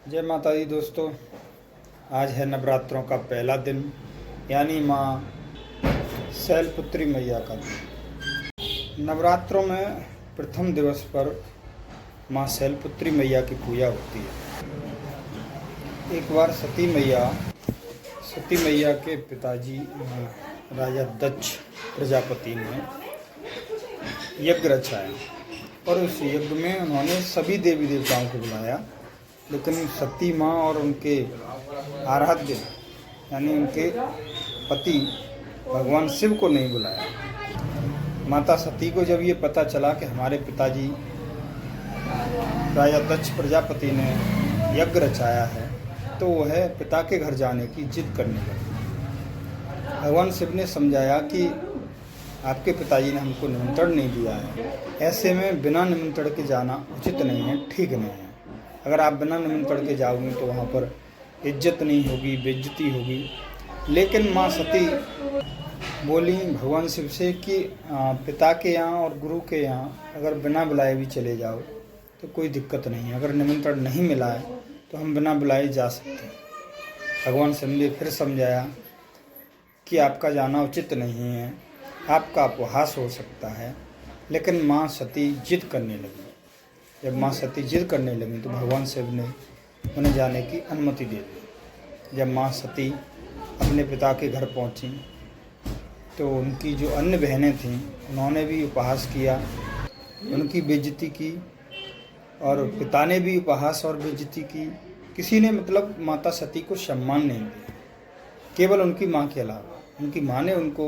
जय माता दी दोस्तों। आज है नवरात्रों का पहला दिन, यानी माँ शैलपुत्री मैया का दिन। नवरात्रों में प्रथम दिवस पर माँ शैलपुत्री मैया की पूजा होती है। एक बार सती मैया के पिताजी राजा दक्ष प्रजापति ने यज्ञ रचाया और उस यज्ञ में उन्होंने सभी देवी देवताओं को बुलाया, लेकिन सती माँ और उनके आराध्य यानी उनके पति भगवान शिव को नहीं बुलाया। माता सती को जब ये पता चला कि हमारे पिताजी राजा दक्ष प्रजापति ने यज्ञ रचाया है, तो वह पिता के घर जाने की जिद करने लगी। भगवान शिव ने समझाया कि आपके पिताजी ने हमको निमंत्रण नहीं दिया है, ऐसे में बिना निमंत्रण के जाना उचित नहीं है, ठीक नहीं है। अगर आप बिना निमंत्रण के जाओगे तो वहाँ पर इज्जत नहीं होगी, बेइज्जती होगी। लेकिन माँ सती बोली भगवान शिव से कि पिता के यहाँ और गुरु के यहाँ अगर बिना बुलाए भी चले जाओ तो कोई दिक्कत नहीं है। अगर निमंत्रण नहीं मिला है तो हम बिना बुलाए जा सकते हैं। भगवान शिव ने फिर समझाया कि आपका जाना उचित नहीं है, आपका अपहास हो सकता है। लेकिन माँ सती जिद करने लगी। जब माँ सती जिद करने लगी तो भगवान शिव ने उन्हें जाने की अनुमति दे दी। जब माँ सती अपने पिता के घर पहुँची तो उनकी जो अन्य बहनें थीं उन्होंने भी उपहास किया, उनकी बेइज्जती की, और पिता ने भी उपहास और बेइज्जती की। किसी ने मतलब माता सती को सम्मान नहीं दिया, केवल उनकी माँ के अलावा। उनकी माँ ने उनको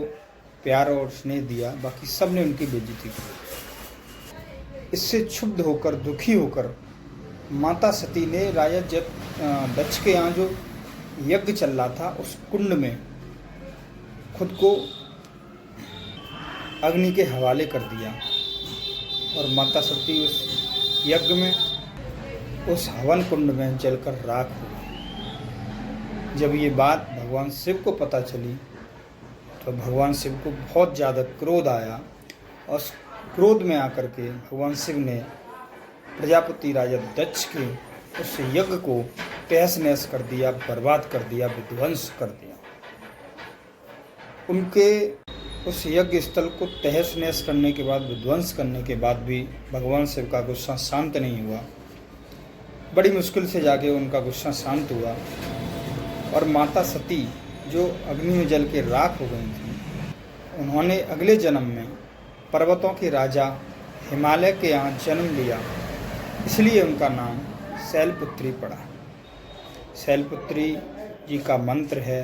प्यार और स्नेह दिया, बाकी सब ने उनकी बेइज्जती की। इससे क्षुब्ध होकर, दुखी होकर माता सती ने राजा दक्ष के यहाँ जो यज्ञ चल रहा था उस कुंड में खुद को अग्नि के हवाले कर दिया और माता सती उस यज्ञ में, उस हवन कुंड में जलकर राख हो गई। जब ये बात भगवान शिव को पता चली तो भगवान शिव को बहुत ज़्यादा क्रोध आया और क्रोध में आकर के भगवान शिव ने प्रजापति राजा दक्ष के उस यज्ञ को तहस नहस कर दिया, बर्बाद कर दिया, विध्वंस कर दिया। उनके उस यज्ञ स्थल को तहस नहस करने के बाद, विध्वंस करने के बाद भी भगवान शिव का गुस्सा शांत नहीं हुआ। बड़ी मुश्किल से जाके उनका गुस्सा शांत हुआ और माता सती जो अग्नि में जल के राख हो गई थी, उन्होंने अगले जन्म में पर्वतों के राजा हिमालय के यहाँ जन्म लिया, इसलिए उनका नाम शैलपुत्री पड़ा। शैलपुत्री जी का मंत्र है,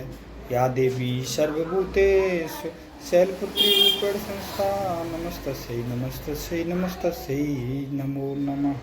या देवी सर्वभूतेषु शैलपुत्री रूपेण संस्था नमस्तस्यै नमस्तस्यै नमस्तस्यै नमो नमः।